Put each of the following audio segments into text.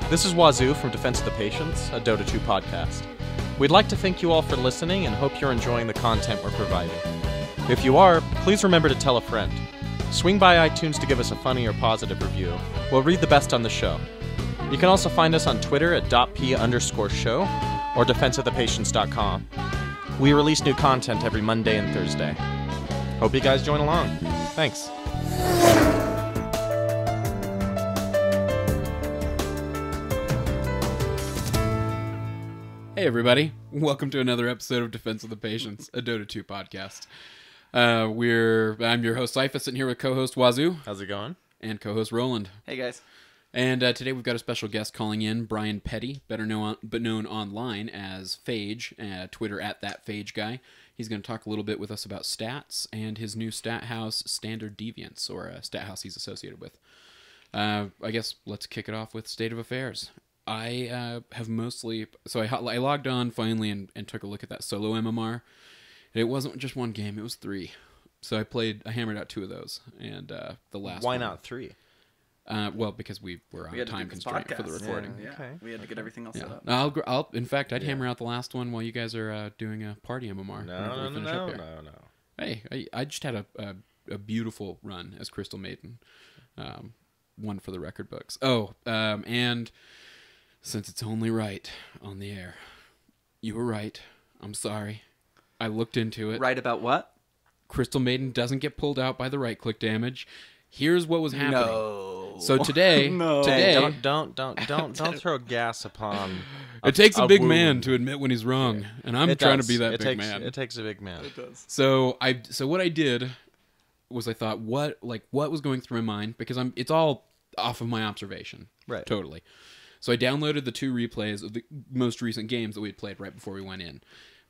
This is Wazoo from Defense of the Patients, a Dota 2 podcast. We'd like to thank you all for listening and hope you're enjoying the content we're providing. If you are, please remember to tell a friend. Swing by iTunes to give us a funny or positive review. We'll read the best on the show. You can also find us on Twitter at .p_show or defenseofthepatients.com. We release new content every Monday and Thursday. Hope you guys join along. Thanks. Hey everybody, welcome to another episode of Defense of the Patients, a Dota 2 podcast. I'm your host Cyphus, sitting here with co-host Wazoo. How's it going? And co-host Roland. Hey guys. And today we've got a special guest calling in, Brian Peddie, better known online as Phage, Twitter at @ThatPhageGuy. He's going to talk a little bit with us about stats and his new stat house, Standard Deviants, or a stat house he's associated with. I guess let's kick it off with State of Affairs. I have mostly... So I logged on finally and took a look at that solo MMR. And it wasn't just one game, it was 3. So I hammered out 2 of those. And the last Why one... not 3? Well, because we were on a time constraint for the recording. Yeah. Okay. We had to get everything else set up. I'd hammer out the last one while you guys are doing a party MMR. No. Hey, I just had a beautiful run as Crystal Maiden. One for the record books. And... Since it's only right on the air, you were right. I'm sorry. I looked into it. Right about what? Crystal Maiden doesn't get pulled out by the right-click damage. Here's what was happening. No. So today, Don't throw gas upon. It takes a big man to admit when he's wrong, and I'm trying to be that big man. It takes a big man. It does. So what I did was I thought, what was going through my mind, because it's all off of my observation, Right? Totally. So I downloaded the 2 replays of the most recent games that we had played right before we went in.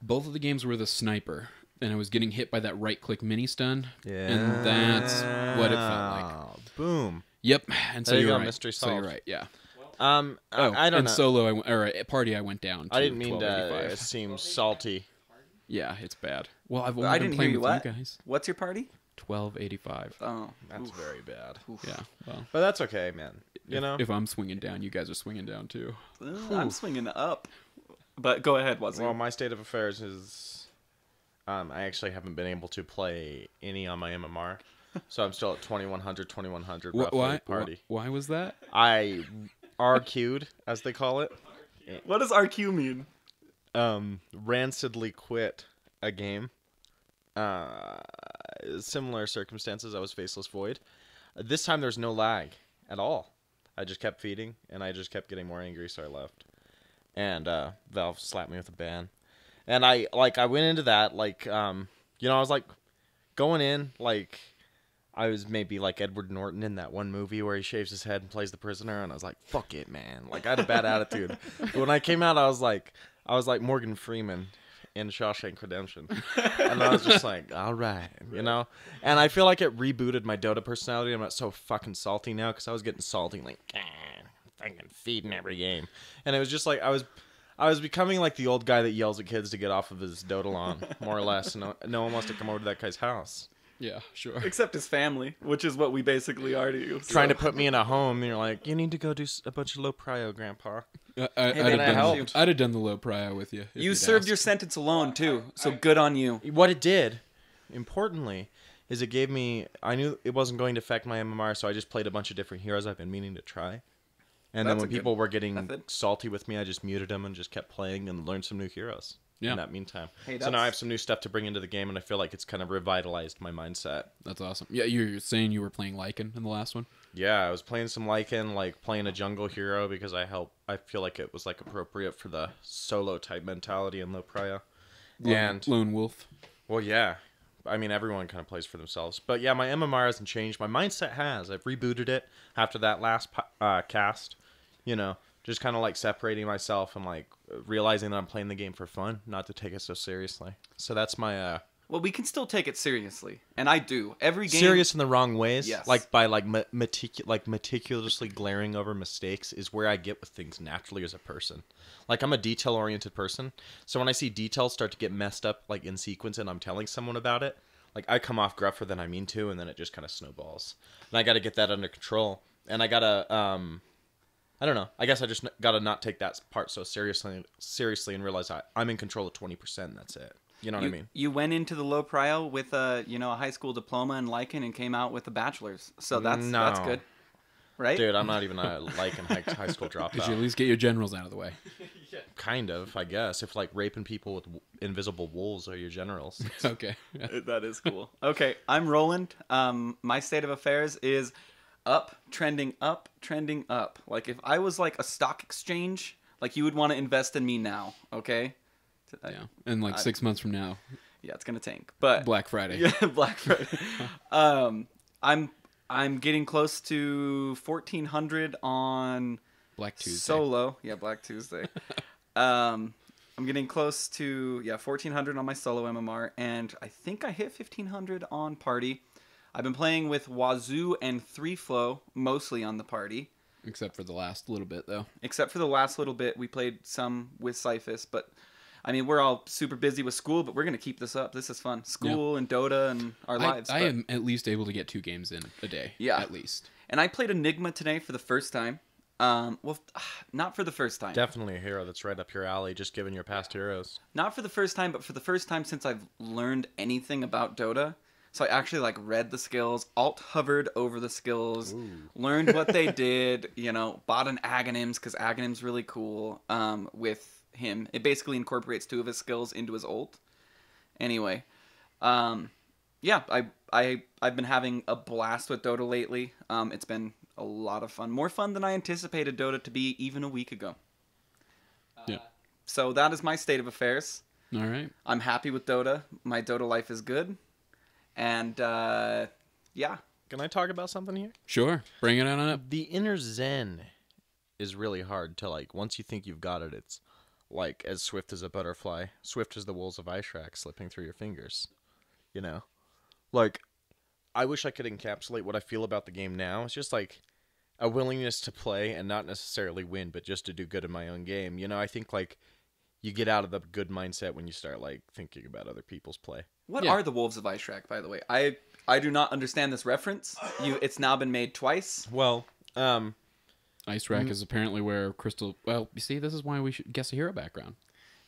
Both of the games were the sniper, and I was getting hit by that right-click mini-stun, and that's what it felt like. Boom. Yep, and so There you you're go, right. mystery So solved. you're right, yeah. I don't know. Solo, at party, I went down to I didn't mean to 1285. seem salty. Yeah, it's bad. Well, I've I only didn't been hear playing you. with What? you guys. What's your party? 1285. Oh, That's very bad. Yeah, well. But that's okay, man. You know? If I'm swinging down, you guys are swinging down too. I'm swinging up. But go ahead, Wazoo. Well, my state of affairs is... I actually haven't been able to play any on my MMR. So I'm still at 2100 roughly party. Why was that? I RQ'd, as they call it. What does RQ mean? Rancidly quit a game. Similar circumstances, I was Faceless Void. This time there's no lag at all. I just kept feeding, and I just kept getting more angry, so I left. And Valve slapped me with a ban. And I went into that, I was, going in, I was maybe like Edward Norton in that one movie where he shaves his head and plays the prisoner, and I was like, fuck it, man. I had a bad attitude. But when I came out, I was like Morgan Freeman in Shawshank Redemption. And I was just like, all right, And I feel like it rebooted my Dota personality. I'm not so fucking salty now, because I was getting salty, fucking feeding every game. And it was just like, I was becoming like the old guy that yells at kids to get off of his Dota lawn, more or less. And no one wants to come over to that guy's house. Yeah, sure. Except his family, which is what we basically are to you. Trying to put me in a home, and you're like, you need to go do a bunch of low prio, Grandpa. I'd have done the low prio with you. You served your sentence alone, too, so good on you. What it did, importantly, is it gave me... I knew it wasn't going to affect my MMR, so I just played a bunch of different heroes I've been meaning to try. And then when people were getting salty with me, I just muted them and just kept playing and learned some new heroes. Yeah. In that meantime. Hey, so now I have some new stuff to bring into the game, and I feel like it's kind of revitalized my mindset. That's awesome. Yeah, you're saying you were playing Lycan in the last one? Yeah, I was playing some Lycan, playing a jungle hero, because I feel like it was appropriate for the solo type mentality in low prio. And Lone Wolf. Well, yeah. I mean, everyone kind of plays for themselves. But yeah, my MMR hasn't changed. My mindset has. I've rebooted it after that last cast. Just kind of separating myself and realizing that I'm playing the game for fun, not to take it so seriously. So that's my Well, we can still take it seriously, and I do. Every game... Serious in the wrong ways? Yes. By meticulously glaring over mistakes is where I get with things naturally as a person. I'm a detail-oriented person, so when I see details start to get messed up, in sequence, and I'm telling someone about it, I come off gruffer than I mean to, and then it just kind of snowballs. And I got to get that under control. And I got to... I don't know. I guess I just gotta not take that part so seriously and realize I'm in control of 20%. That's it. You know what I mean? You went into the low prio with a high school diploma in Lycan and came out with a bachelor's. So that's good, right? Dude, I'm not even a Lycan high school dropout. Did you at least get your generals out of the way? Kind of, I guess. If like raping people with invisible wolves are your generals. Okay. That is cool. Okay, I'm Roland. My state of affairs is up, trending up, trending up. Like if I was like a stock exchange, like you would want to invest in me now, okay? Yeah. And like 6 months from now. Yeah, it's gonna tank. But Black Friday. Yeah, Black Friday. I'm getting close to 1400 on Black Tuesday. solo. Yeah, Black Tuesday. I'm getting close to 1400 on my solo MMR, and I think I hit 1500 on party. I've been playing with Wazoo and 3Flow mostly on the party. Except for the last little bit, though. Except for the last little bit, we played some with Cyphus, but I mean, we're all super busy with school, but we're going to keep this up. This is fun. School and Dota and our lives. I am at least able to get 2 games in a day. Yeah. At least. And I played Enigma today for the first time. Well, not for the first time. Definitely a hero that's right up your alley, just given your past heroes. Not for the first time, but for the first time since I've learned anything about Dota. So I actually like read the skills, alt hovered over the skills, learned what they did, bought an Aghanims because Aghanim's really cool with him. It basically incorporates 2 of his skills into his ult. Anyway, yeah, I've been having a blast with Dota lately. It's been a lot of fun. More fun than I anticipated Dota to be even a week ago. Yeah. So that is my state of affairs. All right. I'm happy with Dota. My Dota life is good. And, yeah. Can I talk about something here? Sure. Bring it on up. The inner zen is really hard to, like, once you think you've got it, it's, like, as swift as a butterfly, swift as the wolves of Ishrak slipping through your fingers. You know? Like, I wish I could encapsulate what I feel about the game now. It's just, like, a willingness to play and not necessarily win, but just to do good in my own game. You know, I think, like, you get out of the good mindset when you start, like, thinking about other people's play. What are the Wolves of Ishrak, by the way? I do not understand this reference. It's now been made twice. Well, Ice Rack is apparently where Crystal... Well, you see, this is why we should guess a hero background.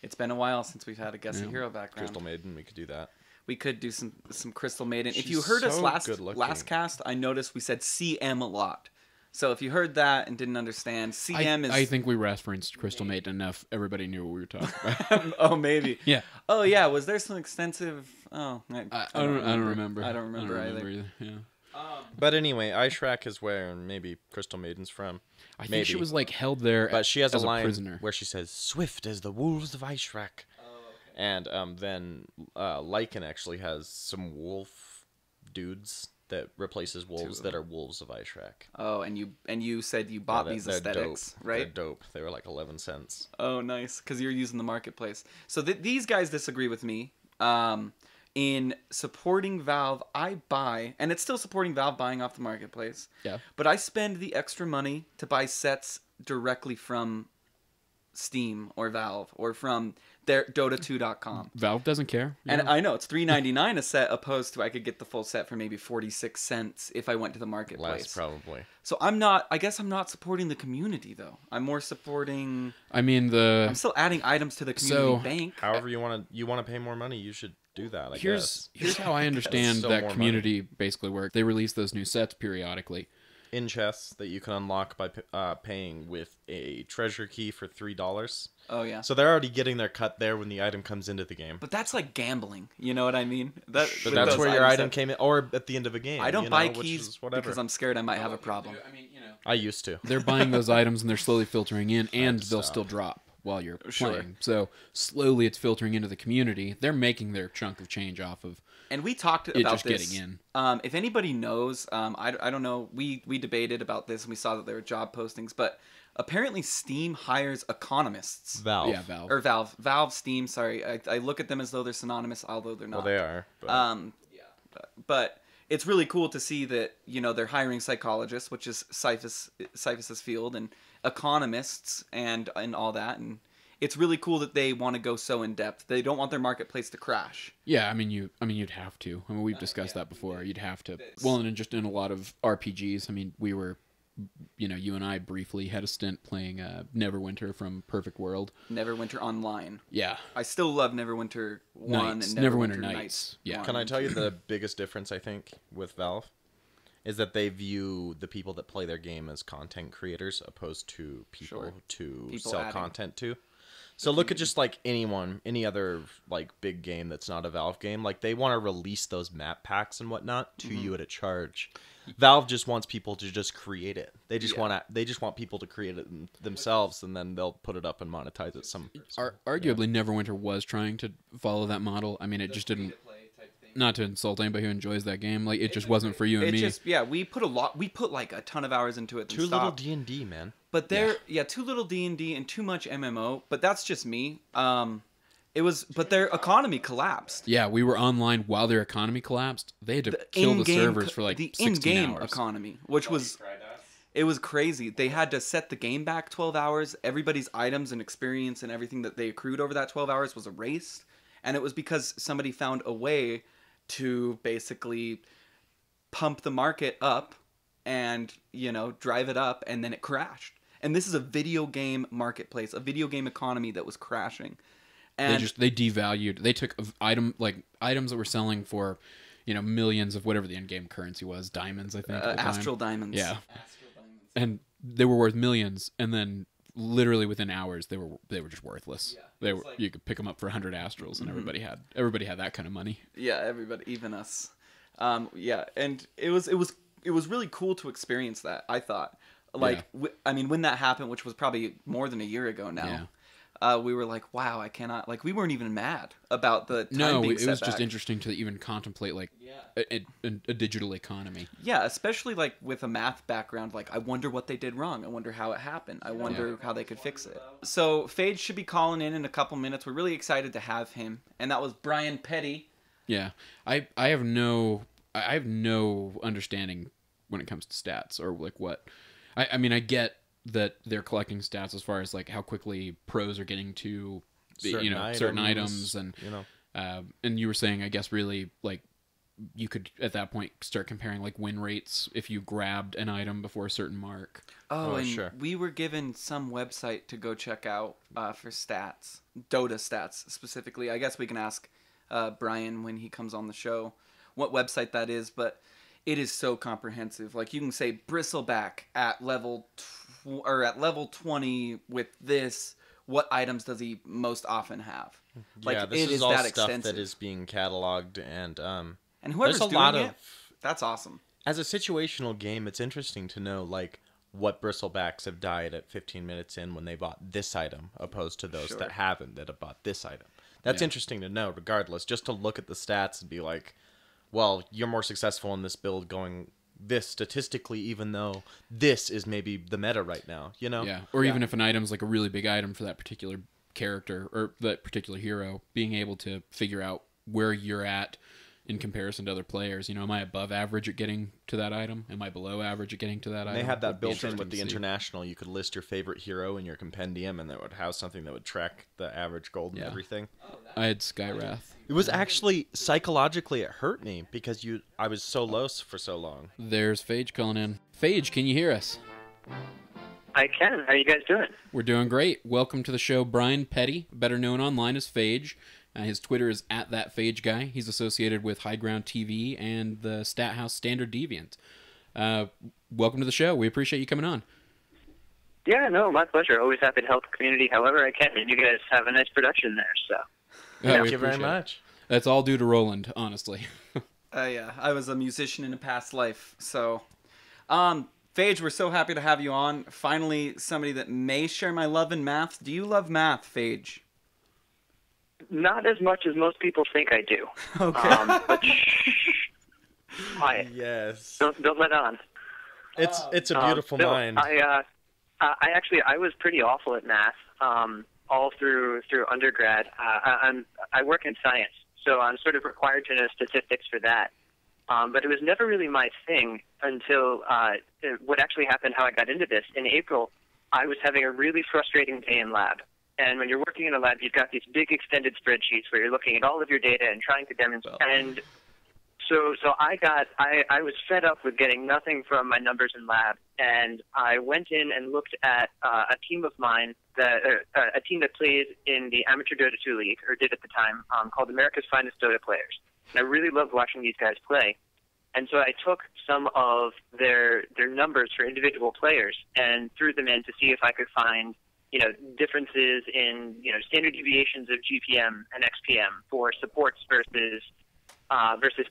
It's been a while since we've had a Guess a Hero background. Crystal Maiden, we could do that. We could do some Crystal Maiden. If She's you heard us so last good-looking. cast, I noticed we said CM a lot. So if you heard that and didn't understand, CM is... I think we referenced Crystal Maiden enough. Everybody knew what we were talking about. Oh, maybe. Yeah. Oh, yeah. Was there some extensive... Oh, I don't remember. I don't remember either. Yeah. But anyway, Ishrak is where maybe Crystal Maiden's from. I think Maybe. she was like held there But she has as a line prisoner. where she says, "Swift as the wolves of Ishrak." And then Lycan actually has some wolf dudes that replaces wolves that are wolves of Ishrak. Oh, and you said you bought these They're aesthetics, dope. right? They're dope. They were like 11 cents. Oh, nice. Because you're using the marketplace. So these guys disagree with me. In supporting Valve, I buy, and it's still supporting Valve buying off the marketplace. Yeah. But I spend the extra money to buy sets directly from Steam or Valve or from their Dota2.com. Valve doesn't care. And I know it's $3.99 a set, opposed to I could get the full set for maybe 46 cents if I went to the marketplace. Less, probably. So I guess I'm not supporting the community though. I'm more supporting. I mean, I'm still adding items to the community bank. However you want to pay more money, you should do that. I guess. Here's how I understand Still that more community basically works. They release those new sets periodically. In chests that you can unlock by paying with a treasure key for $3. Oh yeah. So they're already getting their cut there when the item comes into the game. But that's like gambling. You know what I mean? But that's where your item came in, or at the end of a game. I don't buy keys which is whatever. because I'm scared I might have a problem. I mean, I used to. they're buying those items and they're slowly filtering in, and they'll stop. still drop while you're Sure. playing. So slowly it's filtering into the community. They're making their chunk of change off of And we talked it about just this. getting in. If anybody knows, I don't know. We debated about this and we saw that there were job postings, but apparently Steam hires economists. Valve. Yeah, Valve. Or Valve, Steam. Sorry, I look at them as though they're synonymous, although they're not. Well, they are. But But it's really cool to see that they're hiring psychologists, which is Cyphus's field, and economists and all that, and it's really cool that they want to go so in depth. They don't want their marketplace to crash. Yeah, I mean you'd have to. I mean we've discussed that before. You'd have to. Well, and just in a lot of RPGs, I mean we were you and I briefly had a stint playing Neverwinter from Perfect World. Neverwinter Online. Yeah. I still love Neverwinter 1 Nights. and Neverwinter Nights. Nights. Yeah. Can I tell you the biggest difference, I think, with Valve? Is that they view the people that play their game as content creators opposed to people to sell adding. content to. So look at just like any other like big game that's not a Valve game. Like they want to release those map packs and whatnot to you at a charge. Valve just wants people to just create it. They just want people to create it themselves, and then they'll put it up and monetize it. Arguably, Neverwinter was trying to follow that model. I mean, it just didn't. Not to insult anybody who enjoys that game, like it just wasn't for you and me. We put like a ton of hours into it. Too little D&D, man. But too little D&D and too much MMO. But that's just me. But their economy collapsed. Yeah, we were online while their economy collapsed. They had to kill the servers for like the 16 in-game hours. economy, which was it was crazy. They had to set the game back 12 hours. Everybody's items and experience and everything that they accrued over that 12 hours was erased, and it was because somebody found a way to basically pump the market up and, drive it up, and then it crashed. And this is a video game marketplace, a video game economy that was crashing. And they devalued. They took items that were selling for, millions of whatever the in-game currency was, diamonds, I think. Astral diamonds. Yeah. And they were worth millions, and then literally within hours they were just worthless. Yeah, you could pick them up for 100 astrals, and everybody had that kind of money. Yeah, everybody, even us. And it was really cool to experience that. I thought, when that happened, which was probably more than a year ago now. We were like, wow, I cannot, we weren't even mad about the time being set it was back. just interesting to even contemplate a digital economy. Yeah, especially with a math background. I wonder what they did wrong. I wonder how it happened. I wonder how they could fix it. So Phage should be calling in a couple minutes. We're really excited to have him. And that was Brian Peddie. Yeah, I have no understanding when it comes to stats or what. I mean, I get that they're collecting stats as far as how quickly pros are getting to certain items and and you were saying, I guess, really you could at that point start comparing win rates if you grabbed an item before a certain mark. Sure. We were given some website to go check out for stats, Dota stats specifically. I guess we can ask Brian when he comes on the show what website that is, but it is so comprehensive. You can say bristleback at level 20 with this. What items does he most often have? This is all that stuff extensive. That is being cataloged, and whoever's doing it, that's awesome. As a situational game, it's interesting to know what bristlebacks have died at 15 minutes in when they bought this item, opposed to those that haven't, that have bought this item. That's interesting to know, regardless. Just to look at the stats and be like, well, you're more successful in this build going this statistically, even though this is maybe the meta right now, Yeah. Or even if an item's a really big item for that particular character or that particular hero, being able to figure out where you're at in comparison to other players. Am I above average at getting to that item? Am I below average at getting to that item? They had that built in with the International. You could list your favorite hero in your compendium, and that would have something that would track the average gold and everything. I had Skywrath. It was actually, psychologically, it hurt me because I was so low for so long. There's Phage calling in. Phage, can you hear us? I can. How are you guys doing? We're doing great. Welcome to the show, Brian Peddie, better known online as Phage. His Twitter is @thatphageguy. He's associated with High Ground TV and the stat house Standard Deviants. Welcome to the show. We appreciate you coming on. Yeah, no, my pleasure. Always happy to help the community however I can. And you guys have a nice production there, so. Thank you very much. That's all due to Roland, honestly. Yeah, I was a musician in a past life. So, Phage, we're so happy to have you on. Finally, somebody that may share my love in math. Do you love math, Phage? Not as much as most people think I do. Okay. But quiet. Yes. Don't let on. It's a beautiful mind. I was pretty awful at math all through undergrad. I work in science, so I'm sort of required to know statistics for that. But it was never really my thing until what actually happened, how I got into this. In April, I was having a really frustrating day in lab. And when you're working in a lab, you've got these big extended spreadsheets where you're looking at all of your data and trying to demonstrate. And so I was fed up with getting nothing from my numbers in lab. and I went in and looked at a team of mine, a team that plays in the Amateur Dota 2 League, or did at the time, called America's Finest Dota Players. And I really loved watching these guys play. And so I took some of their numbers for individual players and threw them in to see if I could find, differences in, standard deviations of GPM and XPM for supports versus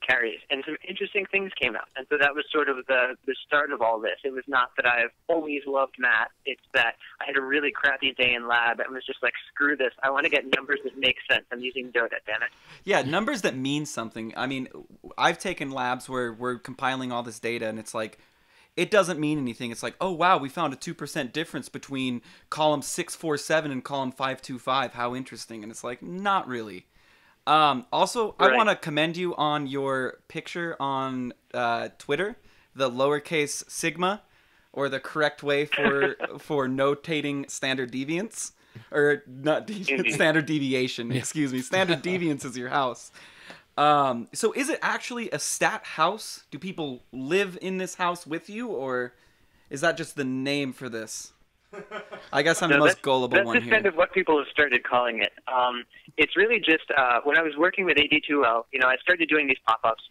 carries. And some interesting things came out. And so that was sort of the start of all this. It was not that I've always loved math. It's that I had a really crappy day in lab and was just like, screw this. I want to get numbers that make sense. I'm using Dota, damn it. Yeah, numbers that mean something. I mean, I've taken labs where we're compiling all this data, and it's like, it doesn't mean anything. It's like, oh, wow, we found a 2% difference between column 647 and column 525. How interesting. And it's like, not really. Also, right. I want to commend you on your picture on Twitter, the lowercase sigma, or the correct way for notating standard deviants. Or not standard deviation, excuse me. Standard deviance is your house. So is it actually a stat house? Do people live in this house with you, or is that just the name for this? I guess I'm the most gullible one here. That's just kind of what people have started calling it. It's really just, when I was working with AD2L, I started doing these pop-ups,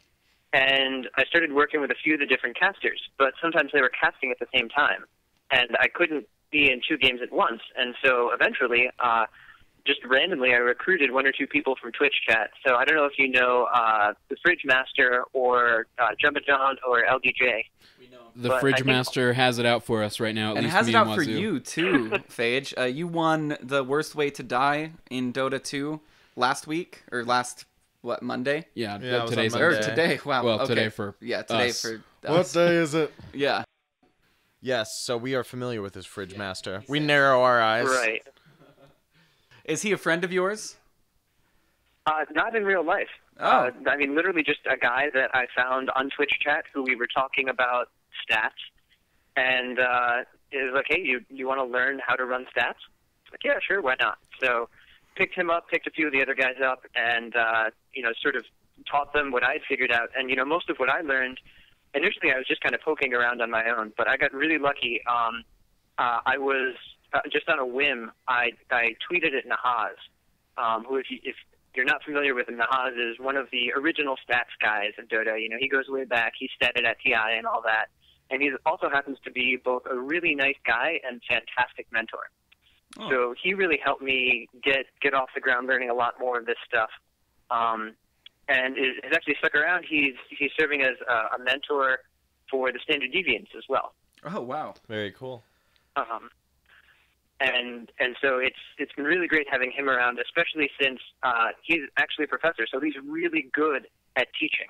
and I started working with a few of the different casters, but sometimes they were casting at the same time, and I couldn't be in 2 games at once, and so eventually, just randomly, I recruited 1 or 2 people from Twitch chat. So I don't know if you know the Phage Master or Jumba John or LDJ. The Phage Master has it out for us right now. At least has me it out and for Wazoo. you too, Phage. You won the worst way to die in Dota 2 last week or Monday? Yeah, today's Monday. Or today. Wow. Well, okay. today for today us. for What us. day is it? Yeah. Yes, so we are familiar with this Phage Master. We narrow our eyes. Right. Is he a friend of yours? Not in real life. Oh. I mean, literally just a guy that I found on Twitch chat who we were talking about stats. And it was like, hey, you want to learn how to run stats? Like, yeah, sure, why not? So picked him up, picked a few of the other guys up, and, sort of taught them what I'd figured out. And, most of what I learned, initially I was just kind of poking around on my own, but I got really lucky. I was... just on a whim, I tweeted at Nahaz, who, if you're not familiar with him, Nahaz is one of the original stats guys in Dota. He goes way back. He statted at TI and all that. And he also happens to be both a really nice guy and fantastic mentor. Oh. So he really helped me get off the ground learning a lot more of this stuff. And has actually stuck around. He's serving as a mentor for the Standard Deviants as well. Oh, wow. Very cool. And so it's been really great having him around, especially since he's actually a professor, so he's really good at teaching.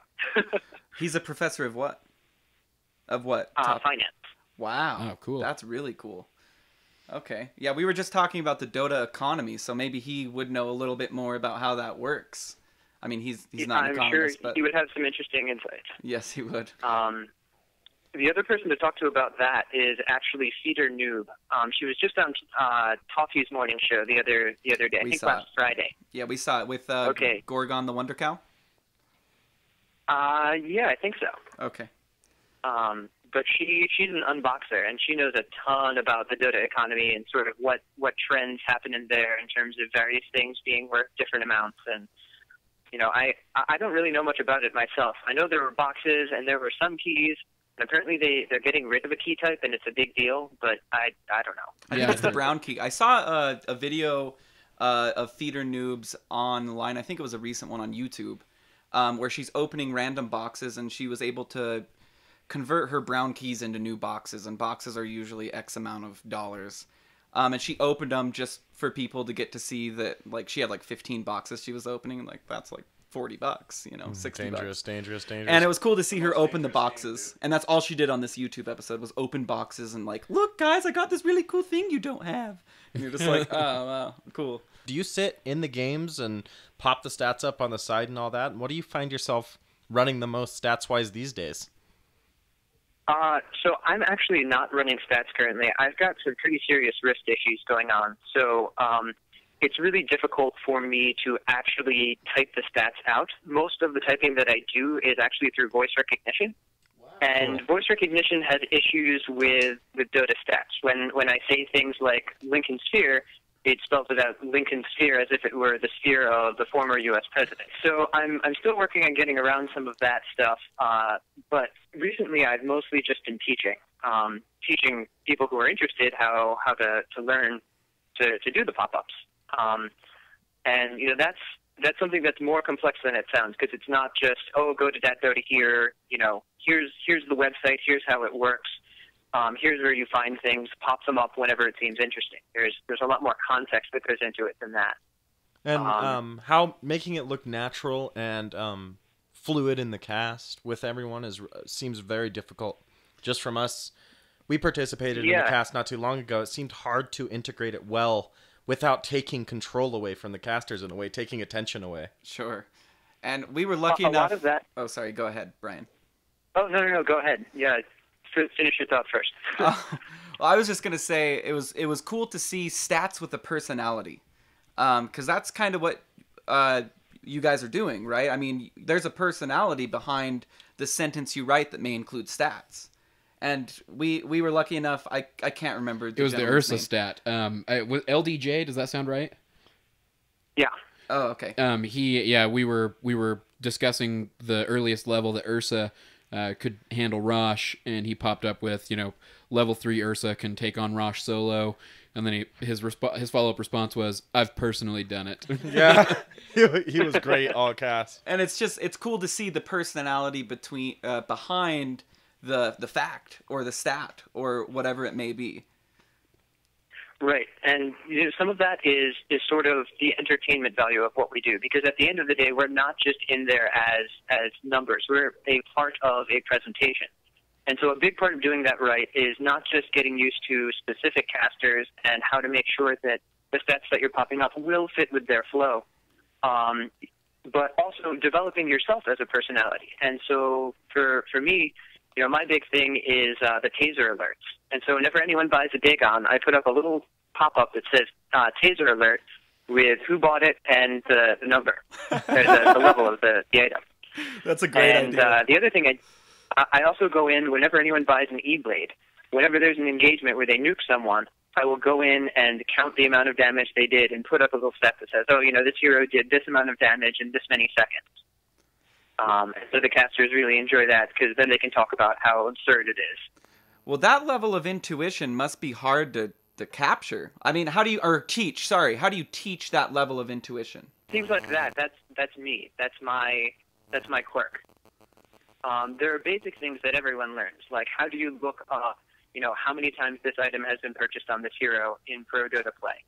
He's a professor of what? Of what? Finance. Wow. Oh, cool. That's really cool. Okay. Yeah, we were just talking about the Dota economy, so maybe he would know a little bit more about how that works. I mean, he's not an economist, sure but he would have some interesting insights. Yes, he would. The other person to talk to about that is actually Feeder Noob. She was just on Toffee's morning show the other day. I think last Friday. Yeah, we saw it with Gorgon the Wonder Cow. Yeah, I think so. Okay. But she's an unboxer, and she knows a ton about the Dota economy and sort of what trends happen in there in terms of various things being worth different amounts. And I don't really know much about it myself. I know there were boxes and there were some keys. And apparently they're getting rid of a key type, and it's a big deal, but I don't know. I think it's the brown key. I saw a video of Feeder Noobs online. I think it was a recent one on YouTube, where she's opening random boxes, and she was able to convert her brown keys into new boxes, and boxes are usually X amount of dollars. And she opened them just for people to get to see that, like, she had like 15 boxes she was opening, and like that's like $40, $60. Dangerous. And it was cool to see her open the boxes. And that's all she did on this YouTube episode was open boxes and like, look guys, I got this really cool thing you don't have. And you're just like, oh wow, cool. Do you sit in the games and pop the stats up on the side and all that? And what do you find yourself running the most stats-wise these days? So I'm actually not running stats currently. I've got some pretty serious wrist issues going on. So it's really difficult for me to actually type the stats out. Most of the typing that I do is actually through voice recognition. And voice recognition has issues with Dota stats. When I say things like Lincoln Sphere, it spells it out Lincoln Sphere as if it were the sphere of the former U.S. president. So I'm still working on getting around some of that stuff. But recently I've mostly just been teaching people who are interested how to learn to do the pop-ups. And that's something that's more complex than it sounds, because it's not just, oh, go to Dota here, here's the website, here's how it works, here's where you find things, pop them up whenever it seems interesting. There's a lot more context that goes into it than that. And how making it look natural and fluid in the cast with everyone seems very difficult. Just from us, we participated in the cast not too long ago. It seemed hard to integrate it well without taking control away from the casters in a way, taking attention away. Sure. And we were lucky enough... lot of that... Oh, sorry. Go ahead, Brian. Oh, no. Go ahead. Yeah, finish your thought first. Well, I was just going to say it was cool to see stats with a personality. Because that's kind of what you guys are doing, right? I mean, there's a personality behind the sentence you write that may include stats. And we were lucky enough. I can't remember. It was the Ursa stat. LDJ. Does that sound right? Yeah. Oh, okay. We were discussing the earliest level that Ursa could handle Rosh, and he popped up with level 3 Ursa can take on Rosh solo, and then his follow up response was, "I've personally done it." Yeah, he was great all cast. And it's cool to see the personality behind the fact or the stat or whatever it may be. Right, and some of that is sort of the entertainment value of what we do, because at the end of the day, we're not just in there as numbers. We're a part of a presentation. And so a big part of doing that right is not just getting used to specific casters and how to make sure that the stats that you're popping up will fit with their flow, but also developing yourself as a personality. And so for me, my big thing is the taser alerts. And so whenever anyone buys a Dagon, I put up a little pop-up that says taser alert with who bought it and the number, the level of the item. That's a great idea. The other thing, I also go in whenever anyone buys an E-Blade. Whenever there's an engagement where they nuke someone, I will go in and count the amount of damage they did and put up a little stat that says, oh, this hero did this amount of damage in this many seconds. And so the casters really enjoy that, because then they can talk about how absurd it is. Well, that level of intuition must be hard to capture. I mean, how do you teach that level of intuition? Things like that. That's me. That's my quirk. There are basic things that everyone learns, like how do you look up, how many times this item has been purchased on this hero in pro Dota play.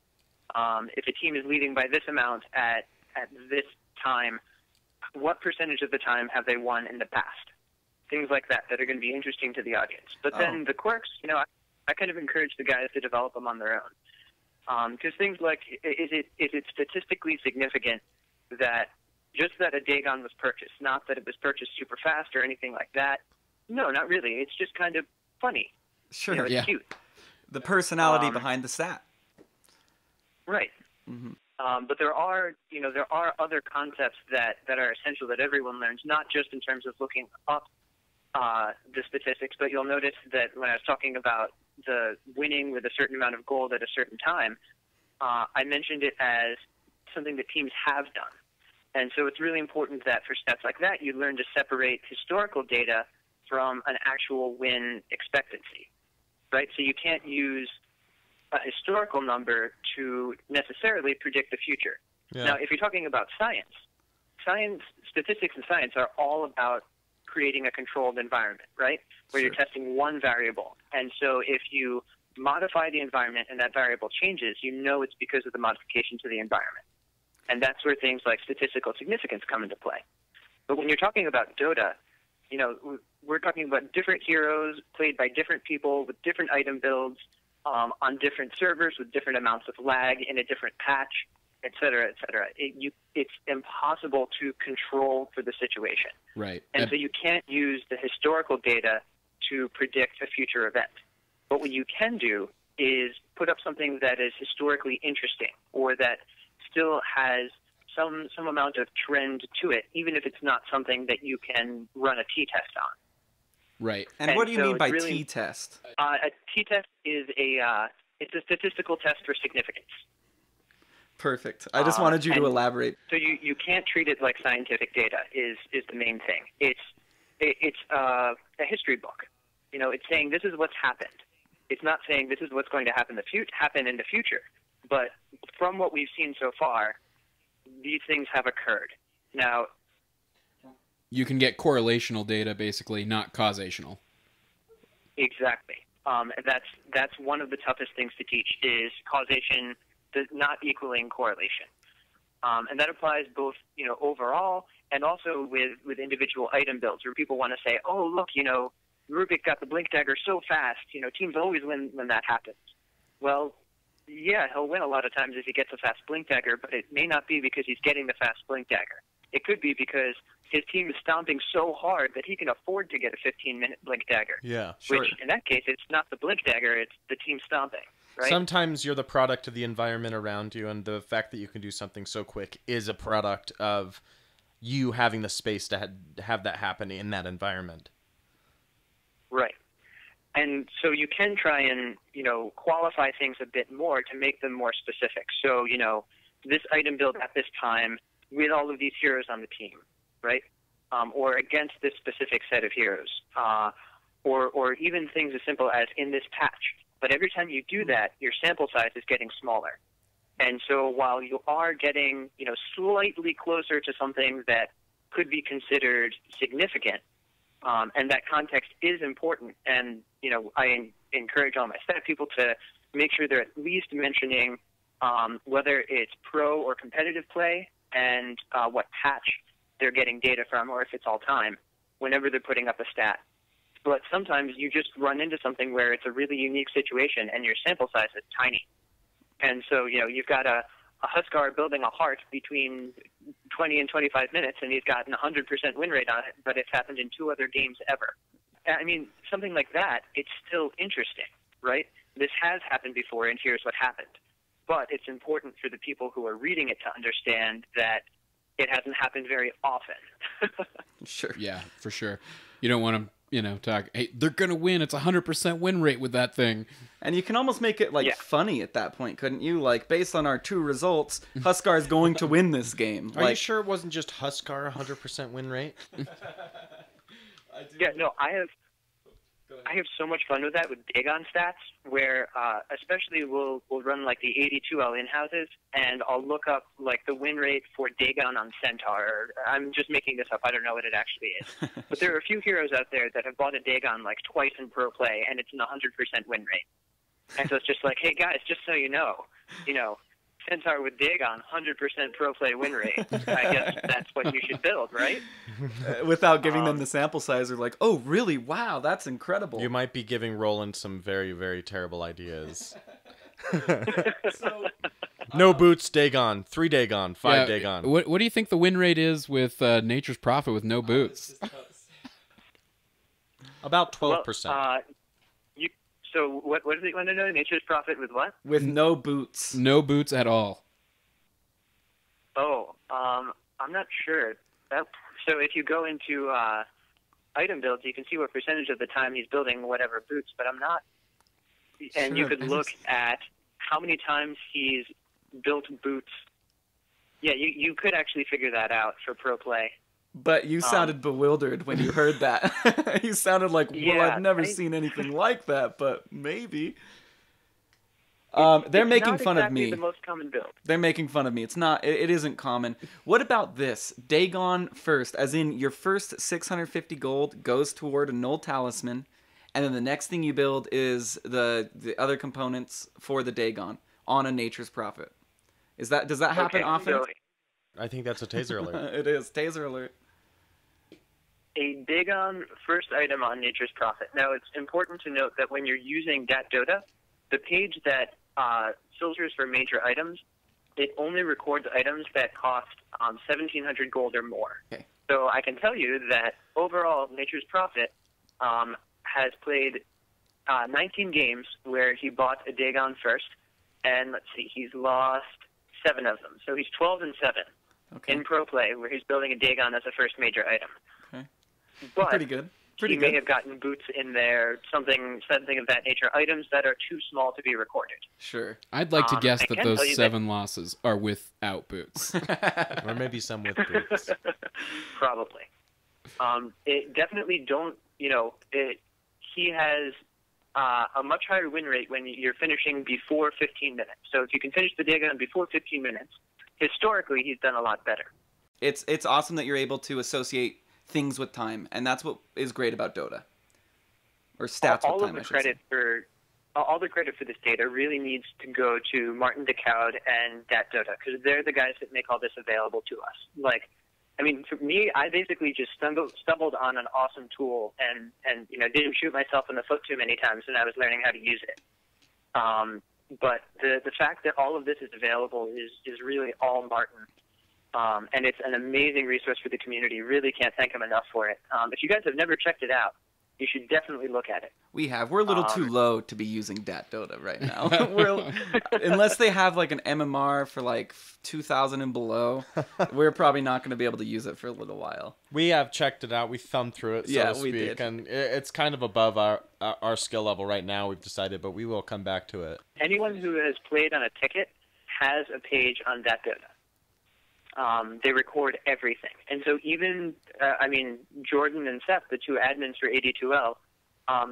If a team is leading by this amount at this time, what percentage of the time have they won in the past? Things like that are going to be interesting to the audience. But then the quirks, I kind of encourage the guys to develop them on their own. Because things like, is it statistically significant that just that a Dagon was purchased, not that it was purchased super fast or anything like that? No, not really. It's just kind of funny. Sure, it's cute. The personality behind the stat. Right. Mm-hmm. But there are other concepts that are essential that everyone learns, not just in terms of looking up the statistics, but you'll notice that when I was talking about the winning with a certain amount of gold at a certain time, I mentioned it as something that teams have done. And so it's really important that for stats like that, you learn to separate historical data from an actual win expectancy, right? So you can't use a historical number to necessarily predict the future. Yeah. Now, if you're talking about science, statistics and science are all about creating a controlled environment, right? Where you're testing one variable. And so if you modify the environment and that variable changes, it's because of the modification to the environment. And that's where things like statistical significance come into play. But when you're talking about Dota, we're talking about different heroes played by different people with different item builds, on different servers with different amounts of lag in a different patch, et cetera, et cetera. It's impossible to control for the situation. Right. And so you can't use the historical data to predict a future event. But what you can do is put up something that is historically interesting, or that still has some amount of trend to it, even if it's not something that you can run a t-test on. Right. And what do you so mean by it's really- t-test? A t-test is it's a statistical test for significance. Perfect. I just wanted you to and- elaborate. So you can't treat it like scientific data is the main thing. It's a history book. You know, it's saying this is what's happened. It's not saying this is what's going to happen in the future. But from what we've seen so far, these things have occurred. Now, You can get correlational data, basically, not causational. exactly. And that's one of the toughest things to teach is causation not equaling correlation. And that applies both, you know, overall and also with individual item builds where people want to say, oh, look, you know, Rubik got the Blink Dagger so fast, you know, teams always win when that happens. Well, yeah, he'll win a lot of times if he gets a fast Blink Dagger, but it may not be because he's getting the fast Blink Dagger. It could be because his team is stomping so hard that he can afford to get a 15-minute Blink Dagger. Yeah. Sure. Which, in that case, it's not the Blink Dagger, it's the team stomping, right? Sometimes you're the product of the environment around you, and the fact that you can do something so quick is a product of you having the space to have that happen in that environment. Right. And so you can try and, you know, qualify things a bit more to make them more specific. So, you know, this item build at this time with all of these heroes on the team, right? Or against this specific set of heroes. Or even things as simple as in this patch. But every time you do that, your sample size is getting smaller. And so while you are getting, you know, slightly closer to something that could be considered significant, and that context is important, and, you know, I encourage all my staff people to make sure they're at least mentioning whether it's pro or competitive play and what patch they're getting data from, or if it's all time, whenever they're putting up a stat. But sometimes you just run into something where it's a really unique situation and your sample size is tiny. And so, you know, you've got a Huskar building a heart between 20 and 25 minutes, and he's got an 100% win rate on it, but it's happened in 2 other games ever. I mean, something like that, it's still interesting, right? This has happened before, and here's what happened. But it's important for the people who are reading it to understand that it hasn't happened very often. Sure. Yeah, for sure. You don't want to, you know, talk, hey, they're going to win. It's 100% win rate with that thing. And you can almost make it, like, Yeah. funny at that point, couldn't you? Like, based on our 2 results, Huskar is going to win this game. Are you Like, sure it wasn't just Huskar 100% win rate? Yeah, no, I have so much fun with that with Dagon stats, where especially we'll run like the 82L in-houses, and I'll look up like the win rate for Dagon on Centaur. I'm just making this up. I don't know what it actually is. But there are a few heroes out there that have bought a Dagon like twice in pro play, and it's an 100% win rate. And so it's just like, hey guys, just so you know, Centaur with Dagon, 100% pro play win rate. I guess that's what you should build, right? without giving them the sample size, they're like, oh, really? Wow, that's incredible. You might be giving Roland some very, very terrible ideas. No boots, Dagon. 3 Dagon, 5 Yeah, Dagon. What do you think the win rate is with Nature's Prophet with no boots? About 12%. Well, so what does he want to know? Nature's Prophet with what? With no boots. No boots at all. Oh, I'm not sure. So if you go into item builds, you can see what percentage of the time he's building whatever boots, but I'm not. And you Sure, could look at how many times he's built boots. Yeah, you could actually figure that out for pro play. But you sounded bewildered when you heard that. You sounded like, well, Yeah, I've never seen anything like that, but maybe. It's They're making not fun of exactly me. the most common build. They're making fun of me. It's not. It isn't common. What about this? Dagon first, as in your first 650 gold goes toward a null talisman, and then the next thing you build is the other components for the Dagon on a Nature's Prophet. Does that happen Okay, often? so I think that's a taser alert. It is. Taser alert. a Dagon first item on Nature's Prophet. Now, it's important to note that when you're using Dota, the page that filters for major items, it only records items that cost 1,700 gold or more. Okay. So I can tell you that overall, Nature's Prophet has played 19 games where he bought a Dagon first, and let's see, he's lost 7 of them. So he's 12-7 Okay. in pro play, where he's building a Dagon as a first major item. Okay. But Pretty good. Pretty he may good. have gotten boots in there, something of that nature, items that are too small to be recorded. Sure. I'd like to guess I that can tell those you 7 losses are without boots. Or maybe some with boots. Probably. It definitely don't, he has a much higher win rate when you're finishing before 15 minutes. So if you can finish the Dagon before 15 minutes, historically he's done a lot better. It's awesome that you're able to associate things with time, and that's what is great about Dota. Or stats all with of time, the I should credit say. for all the credit for this data really needs to go to Martin DeCowd and DatDota, because they're the guys that make all this available to us. Like, I mean, for me, I basically just stumbled on an awesome tool and didn't shoot myself in the foot too many times when I was learning how to use it. But the fact that all of this is available is really all Martin. And it's an amazing resource for the community. Really can't thank him enough for it. If you guys have never checked it out, you should definitely look at it. We have. We're a little too low to be using DatDota right now. Unless they have like an MMR for like 2,000 and below, we're probably not going to be able to use it for a little while. We have checked it out. We thumbed through it, so Yeah, to speak, we did. and it's kind of above our skill level right now. We've decided, but we will come back to it. Anyone who has played on a ticket has a page on DatDota. They record everything. And so even, Jordan and Seth, the two admins for AD2L,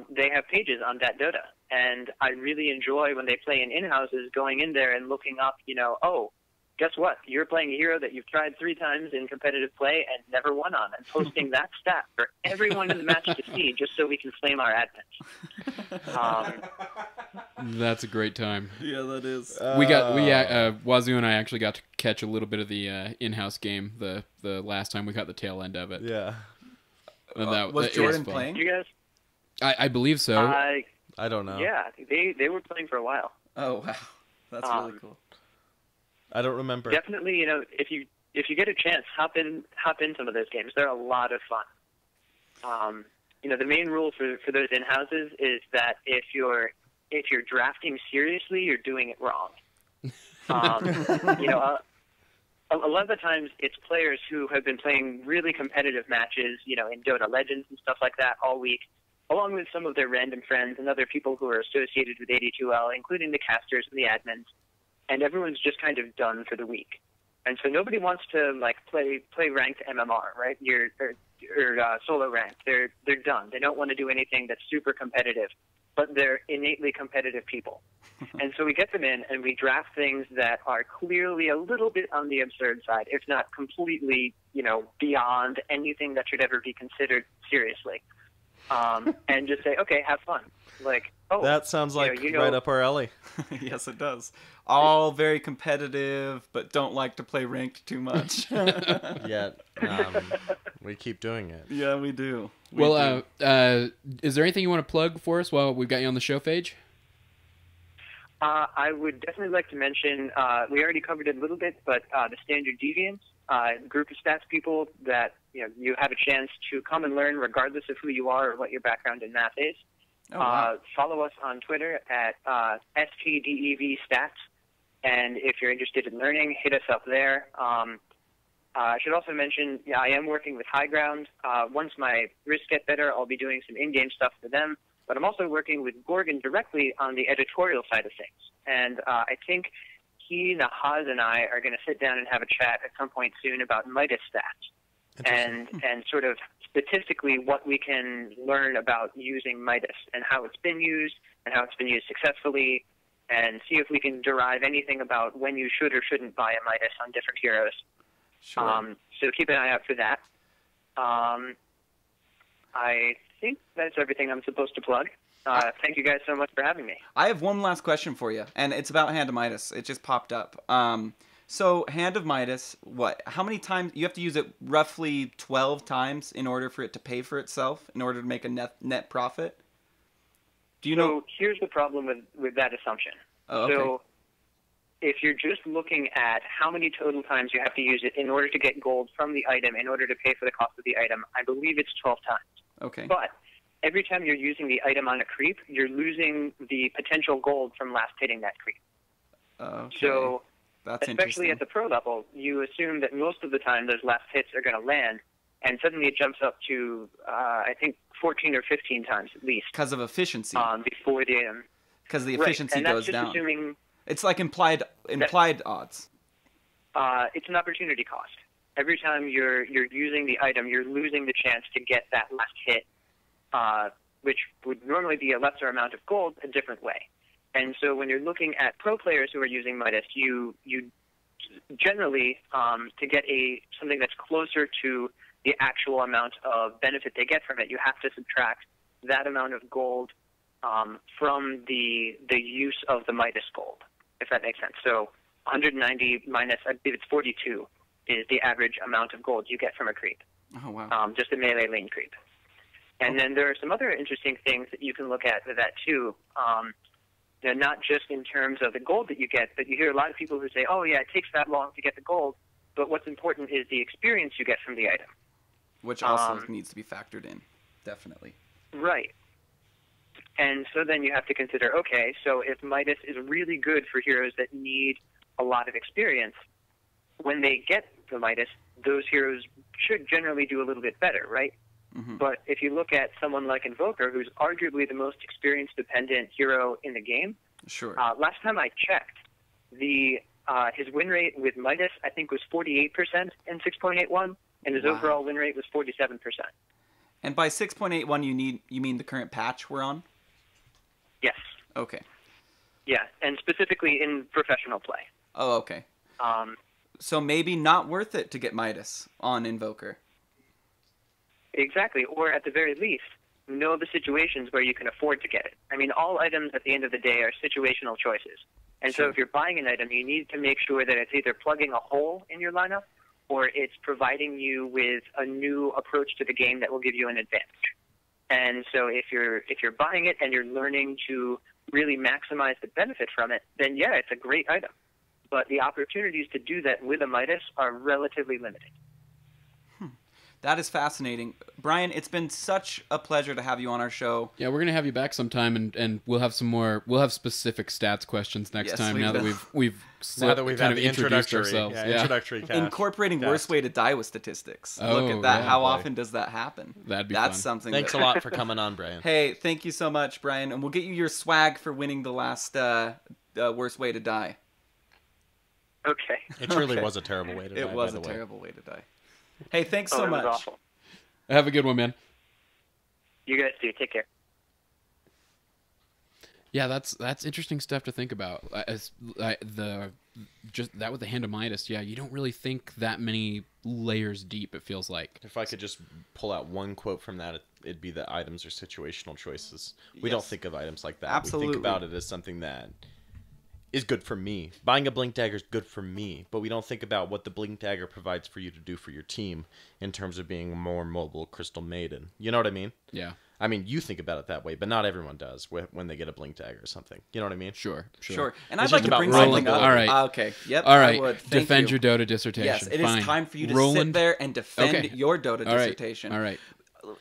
they have pages on DatDota. And I really enjoy when they play in in-houses going in there and looking up, oh, guess what? You're playing a hero that you've tried 3 times in competitive play and never won on, and posting that stat for everyone in the match to see just so we can flame our admins. That's a great time. Yeah, that is. Wazoo and I actually got to catch a little bit of the in-house game the last time we got the tail end of it. Yeah. And Was it Jordan fun. playing? You guys? I believe so. I don't know. Yeah, they were playing for a while. Oh, wow. That's really cool. I don't remember. Definitely, if you get a chance, hop in some of those games. They're a lot of fun. The main rule for those in-houses is that if you're drafting seriously, you're doing it wrong. A lot of the times it's players who have been playing really competitive matches, in Dota Legends and stuff like that all week, along with some of their random friends and other people who are associated with AD2L, including the casters and the admins. And everyone's just kind of done for the week. And so nobody wants to play ranked MMR, right? Or solo ranked. They're done. They don't want to do anything that's super competitive, but they're innately competitive people. And so we get them in and we draft things that are clearly a little bit on the absurd side, if not completely, beyond anything that should ever be considered seriously. And just say, okay, have fun. Like, oh, that sounds like right up our alley. Yes, it does. All very competitive, but don't like to play ranked too much. Yet we keep doing it. Yeah, we do. Is there anything you want to plug for us while we've got you on the show, Phage? I would definitely like to mention, we already covered it a little bit, but the Standard Deviants, group of stats people that you have a chance to come and learn regardless of who you are or what your background in math is. Oh, wow. Follow us on Twitter at STDEV Stats, and if you're interested in learning, hit us up there. I should also mention, I am working with High Ground. Once my wrists get better, I'll be doing some in-game stuff for them. But I'm also working with Gorgon directly on the editorial side of things. And I think he, Nahaz, and I are going to sit down and have a chat at some point soon about Midas stats and sort of statistically what we can learn about using Midas and how it's been used and how it's been used successfully, and see if we can derive anything about when you should or shouldn't buy a Midas on different heroes. Sure. So keep an eye out for that. I think that's everything I'm supposed to plug. Thank you guys so much for having me. I have one last question for you, and it's about Hand of Midas. It just popped up. So Hand of Midas, how many times, you have to use it roughly 12 times in order for it to pay for itself, in order to make a net profit? Do you know? So here's the problem with that assumption. Oh, okay. So if you're just looking at how many total times you have to use it in order to get gold from the item, in order to pay for the cost of the item, I believe it's 12 times. Okay. But every time you're using the item on a creep, you're losing the potential gold from last hitting that creep. Okay. So that's especially interesting. at the pro level, you assume that most of the time those last hits are going to land, and suddenly it jumps up to I think 14 or 15 times at least. Because of efficiency. Before the item. Because the efficiency goes down. Assuming it's like implied odds. It's an opportunity cost. Every time you're using the item, you're losing the chance to get that last hit, which would normally be a lesser amount of gold a different way. And so when you're looking at pro players who are using Midas, you generally, to get something that's closer to the actual amount of benefit they get from it, you have to subtract that amount of gold from the use of the Midas gold, if that makes sense. So 190 minus, I believe it's 42, is the average amount of gold you get from a creep. Oh, wow. Just a melee lane creep. And then there are some other interesting things that you can look at with that too. Not just in terms of the gold that you get, but you hear a lot of people who say, oh yeah, it takes that long to get the gold, but what's important is the experience you get from the item. Which also needs to be factored in, definitely. Right. And so then you have to consider, okay, so if Midas is really good for heroes that need a lot of experience, when they get the Midas, those heroes should generally do a little bit better, right? Mm-hmm. But if you look at someone like Invoker, who's arguably the most experience-dependent hero in the game, sure. Last time I checked, his win rate with Midas, I think, was 48% in 6.81, and his overall win rate was 47%. And by 6.81, you mean the current patch we're on? Yes. Okay. Yeah, and specifically in professional play. Oh, okay. So maybe not worth it to get Midas on Invoker. Exactly, or at the very least, know the situations where you can afford to get it. I mean, all items at the end of the day are situational choices. And so if you're buying an item, you need to make sure that it's either plugging a hole in your lineup or it's providing you with a new approach to the game that will give you an advantage. And so if you're buying it and you're learning to really maximize the benefit from it, then yeah, it's a great item. But the opportunities to do that with a Midas are relatively limited. That is fascinating. Brian, it's been such a pleasure to have you on our show. Yeah, we're going to have you back sometime, and we'll have some more. We'll have specific stats questions next time. Now that we've had the introduced ourselves. Introductory cast. Incorporating worst way to die with statistics. Oh, look at that. yeah, How often does that happen? That's fun. Something. Thanks a lot for coming on, Brian. Hey, thank you so much, Brian, and we'll get you your swag for winning the last worst way to die. Okay. It truly was a terrible way to die. It was a terrible way to die. Hey, thanks so much. Awful. Have a good one, man. You guys do. Take care. Yeah, that's interesting stuff to think about. Just that with the Hand of Midas, yeah, you don't really think that many layers deep, it feels like. If I could just pull out one quote from that, it'd be that items are situational choices. We don't think of items like that. Absolutely. We think about it as something that is good for me. Buying a Blink Dagger is good for me, but we don't think about what the Blink Dagger provides for you to do for your team in terms of being a more mobile Crystal Maiden. You know what I mean? Yeah. I mean, you think about it that way, but not everyone does when they get a Blink Dagger or something. You know what I mean? Sure. And I'd like to bring something up. All right. Okay. Yep. All right. I would. Defend your Dota dissertation. Yes, it Fine. is time for you to Roland, sit there and defend your Dota dissertation. All right.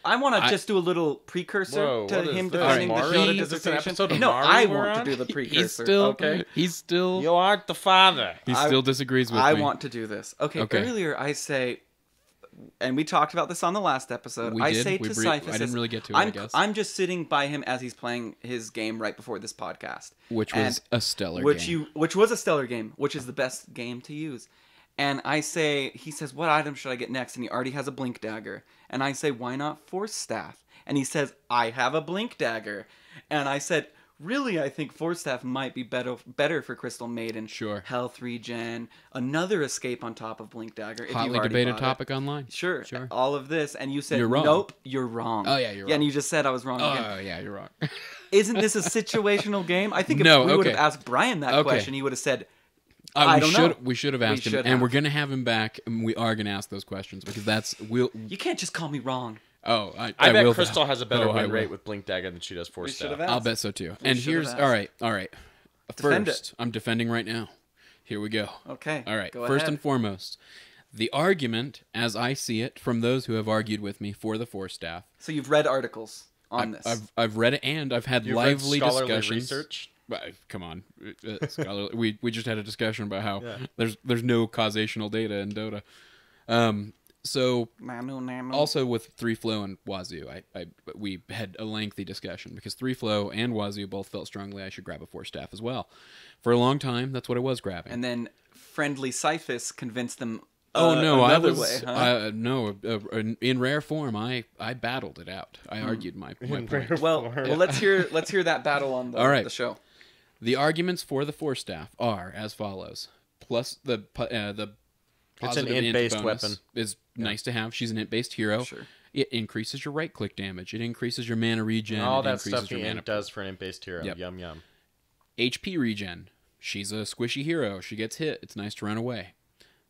I want to just do a little precursor to him defending the Dota dissertation. No, I want to do the precursor. He's still. You are the father. He still disagrees with me. I want to do this. Okay. Earlier I say, and we talked about this on the last episode. I say to Cyphus, I didn't really get to it. I guess I'm just sitting by him as he's playing his game right before this podcast, which was a stellar game. Which was a stellar game, which is the best game to use. And I say, he says, what item should I get next? And he already has a Blink Dagger. And I say, why not Force Staff? And he says, I have a Blink Dagger. And I said, really, I think Force Staff might be better for Crystal Maiden. Sure. Health regen, another escape on top of Blink Dagger. Hotly debated topic online. Sure. All of this. And you said, you're wrong. Nope, you're wrong. Oh, yeah, you're wrong. Yeah, and you just said I was wrong again. Oh, yeah, you're wrong. Isn't this a situational game? I think if we would have asked Brian that question, he would have said, I don't know. We should have asked him, and we're gonna have him back, and we are gonna ask those questions because You can't just call me wrong. Oh, I bet Crystal has a better win rate with Blink Dagger than she does Force Staff. I'll bet so too. And here's all right. First, I'm defending right now. Here we go. Okay. All right. Go First ahead. and foremost, the argument, as I see it, from those who have argued with me for the Force Staff. So you've read articles on this. I've read it, and I've had lively discussions. Research? Come on, we just had a discussion about how there's no causational data in Dota. So Nano. also with 3-Flow and Wazoo, we had a lengthy discussion because 3-Flow and Wazoo both felt strongly I should grab a Force Staff as well. For a long time, that's what I was grabbing. And then friendly Cyphus convinced them. Oh no! Another I was way, huh? no. In rare form, I battled it out. I argued my point. Well, let's hear that battle on All right. the show. The arguments for the Force Staff are as follows: plus the positive int-based bonus weapon. is nice to have. She's an int-based hero. Sure. It increases your right-click damage. It increases your mana regen. All it that increases stuff your the mana int does for an int-based hero. Yep. Yum yum. HP regen. She's a squishy hero. She gets hit. It's nice to run away.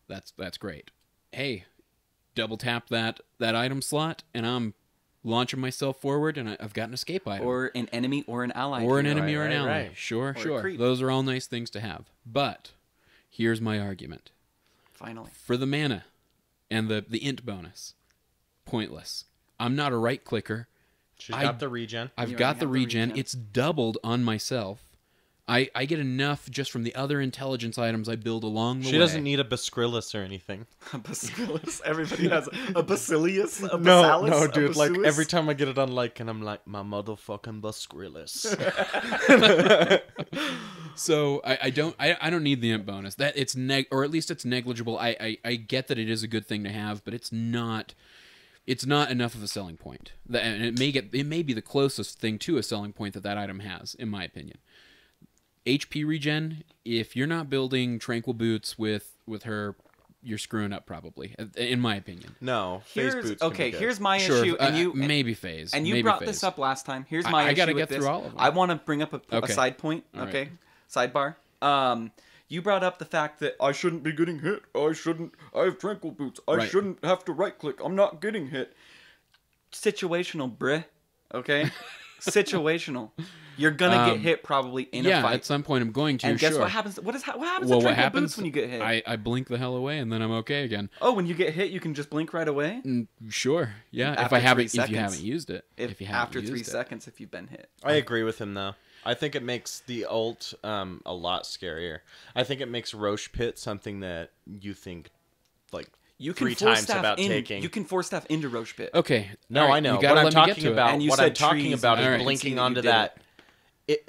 That's great. Hey, double tap that item slot, and I'm launching myself forward, and I've got an escape item. Or an enemy or an ally. Or an hero. enemy or an ally. right. Sure, Or a sure. creep. Those are all nice things to have. But here's my argument. Finally. For the mana and the int bonus, pointless. I'm not a right clicker. She's got the regen. I've You got already the have the regen. regen. It's doubled on myself. I get enough just from the other intelligence items I build along the way. She doesn't need a Bascrillus or anything. A Basilius. Everybody has a Basilius. A No, Basalis, no, a dude. Like Basuus. every time I get it unlike, and I'm like, my motherfucking Bascrillus. So I don't need the imp bonus. That it's or at least it's negligible. I get that it is a good thing to have, but it's not enough of a selling point. And it may be the closest thing to a selling point that item has, in my opinion. HP regen, if you're not building Tranquil Boots with her, you're screwing up probably, in my opinion. No, phase boots. Can be good. Here's my Sure, issue, and you maybe phase. and you maybe brought phase. this up last time. Here's my I issue gotta with get this. through all of them. I want to bring up a Okay. side point. All right. Okay, sidebar. You brought up the fact that I shouldn't be getting hit. I have Tranquil Boots. I Right. shouldn't have to right click. I'm not getting hit. Situational, bruh. Okay, situational. You're gonna get hit probably in a fight. At some point I'm going to. And guess sure. what happens? What happens Well, to what Tranquil happens Boots when you get hit? I blink the hell away and then I'm okay again. Oh, when you get hit, you can just blink right away. Sure, yeah. After If 3 you seconds. haven't used it, if you haven't After used 3 it. seconds, if you've been hit. I agree with him though. I think it makes the ult a lot scarier. I think it makes Roche Pit something that you think like You can 3 force times staff about in. taking. You can force staff into Roche Pit. Okay. No, all right, I know. You gotta What I'm let me get talking to it. about, And you what said I'm talking trees, about and is I can blinking see that you onto did that.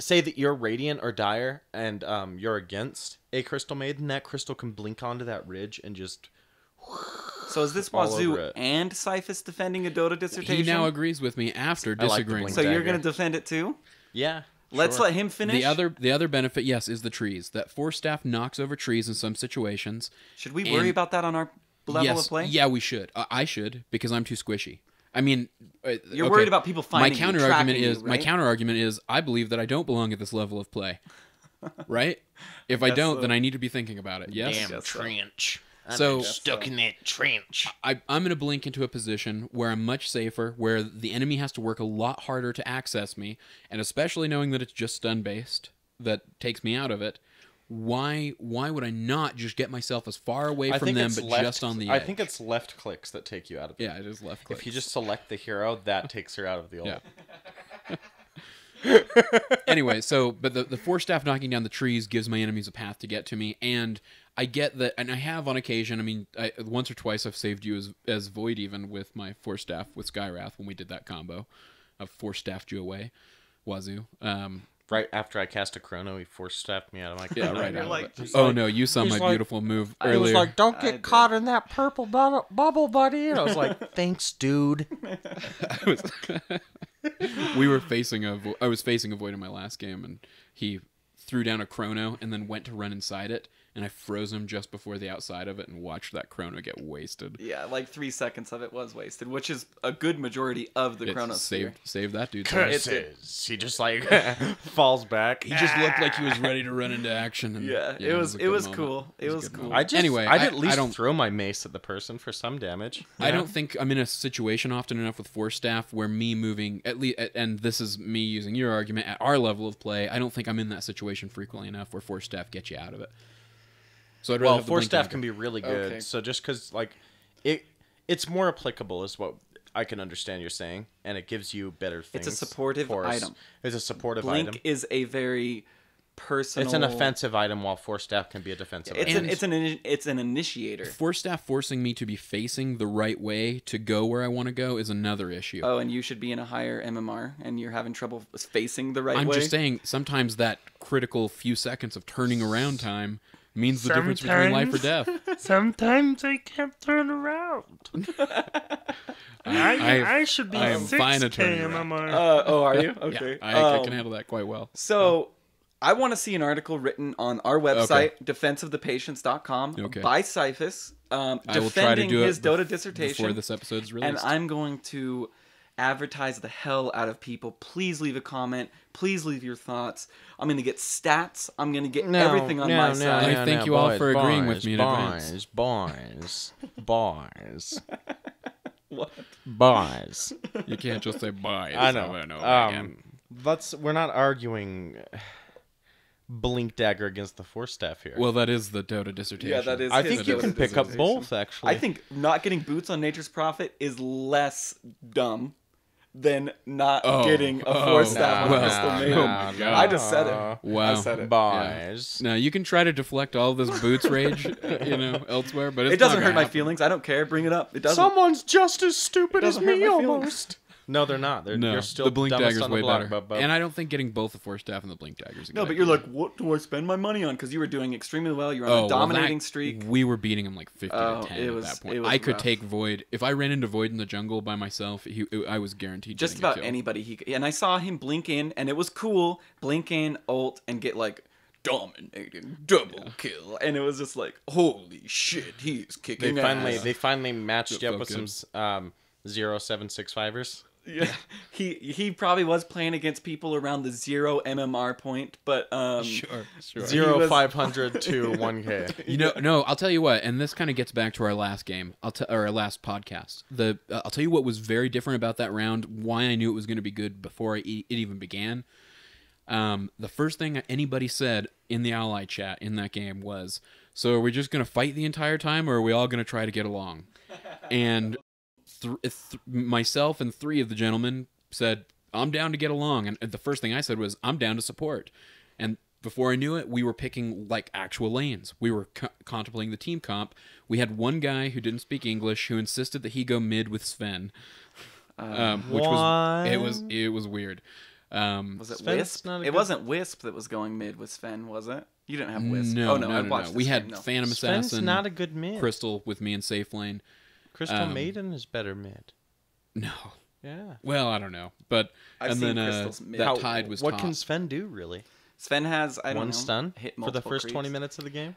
Say that you're Radiant or Dire, and you're against a Crystal Maiden. That crystal can blink onto that ridge and just. So is this all Wazoo over it. and Cyphus defending a Dota Dissertation? He now agrees with me after I like the disagreeing. Blink So you're Dagger. going to defend it too? Yeah. Let's sure. let him finish. The other benefit, yes, is the trees. That Force Staff knocks over trees in some situations. Should we worry And- about that on our level yes, of play? Yeah, we should. I should because I'm too squishy. I mean, You're okay, worried about people finding my you, counter tracking argument you, is my right? counter argument is I believe that I don't belong at this level of play. Right? If I guess don't, so. then I need to be thinking about it. Yes. Damn guess so. trench. So- stuck in that trench. I'm going to blink into a position where I'm much safer, where the enemy has to work a lot harder to access me, and especially knowing that it's just stun based, that takes me out of it. Why would I not just get myself as far away I from think them, it's but left, just on the I edge? think it's left clicks that take you out of it. Yeah, it is left click. If you just select the hero, that takes her out of the ult. Yeah. Anyway, but the Force Staff knocking down the trees gives my enemies a path to get to me, and I get that, and I have on occasion. I mean, once or twice I've saved you as Void even with my Force Staff with Skywrath when we did that combo. I've Force Staffed you away, Wazoo. Right after I cast a chrono, he force staffed me out of my Yeah, chrono. right You're out like- of it. he's Oh like- no, you saw he's my like- beautiful move He earlier. was like, "Don't I get did. caught in that purple bubble, buddy." And I was like, "Thanks, dude." we were facing I was facing a Void in my last game, and he threw down a chrono and then went to run inside it, and I froze him just before the outside of it and watched that chrono get wasted. Yeah, like 3 seconds of it was wasted, which is a good majority of the It Chronosphere. saved that dude. Curses. He just like falls back. He just looked like he was ready to run into action. And, Yeah, it was a good moment. cool. It was a good cool. moment. Anyway, I'd I at least don't- throw my mace at the person for some damage. I don't think I'm in a situation often enough with Force Staff where me moving, at least, and this is me using your argument, at our level of play, I don't think I'm in that situation frequently enough where Force Staff gets you out of it. So I'd rather Well, have the force Blink staff Dagger. can be really good. Okay. So just because like it's more applicable is what I can understand you're saying, and it gives you better things. It's a supportive for us. item. It's a supportive Blink item. is a very personal. It's an offensive item, while Force Staff can be a defensive item. It's an initiator. Force Staff forcing me to be facing the right way to go where I want to go is another issue. Oh, and you should be in a higher MMR, and you're having trouble facing the right way. I'm just saying, sometimes that critical few seconds of turning around time means the difference between life or death. Sometimes I can't turn around. I should be 6K MMR. Oh, are you? Okay. Yeah, I can handle that quite well. So, I want to see an article written on our website, defenseofthepatients.com, by Cyphus, defending his Dota dissertation. Before this episode's released. And I'm going to advertise the hell out of people. Please leave a comment. Please leave your thoughts. I'm going to get stats. I'm going to get everything on my side. I thank you all for agreeing with me in advance. Boys. What? Boys. You can't just say bye. I know. We're not arguing Blink Dagger against the Force Staff here. Well, that is the Dota dissertation. Yeah, that is. I think you can pick up both, actually. I think not getting boots on Nature's Prophet is less dumb than not getting a Force Staff on Crystal Maiden. I just said it. Wow. I said it. Boys. Now, you can try to deflect all this boots rage, elsewhere, but it doesn't hurt my feelings. I don't care. Bring it up. It doesn't. Someone's just as stupid as me, hurt my almost. No, they're not. You're still the Blink Dagger's way better. But and I don't think getting both the Force Staff and the Blink Dagger's a good No, but idea. you're like, what do I spend my money on? Because you were doing extremely well. You were on a dominating streak. We were beating him like 50 to 10 at that point. I could rough. take Void. If I ran into Void in the jungle by myself, I was guaranteed Just getting a about kill. anybody. And I saw him blink in, and it was cool. Blink in, ult, and get like dominating double kill. And it was just like, holy shit, he's kicking ass. They finally matched you up with some 0765ers. Yeah, he probably was playing against people around the 0 MMR point, but Sure. 500 to 1K. No, I'll tell you what, and this kind of gets back to our last game, or our last podcast. I'll tell you what was very different about that round, why I knew it was going to be good before it even began. The first thing anybody said in the ally chat in that game was, so are we just going to fight the entire time, or are we all going to try to get along? And myself and 3 of the gentlemen said, I'm down to get along. And the first thing I said was, I'm down to support. And before I knew it, we were picking like actual lanes. We were contemplating the team comp. We had one guy who didn't speak English who insisted that he go mid with Sven, which it was weird. Was it Sven's Wisp? not a It good- wasn't Wisp that was going mid with Sven, was it? You didn't have Wisp. No, I watched We this had game, no. Phantom Sven's Assassin, not a good mid. Crystal with me in safe lane. Crystal Maiden is better mid. No. Yeah. Well, I don't know, but I've and seen then Crystal's mid. that Tide was What top. can Sven do, really? Sven has, I don't know, One stun hit for the multiple first creeps. 20 minutes of the game?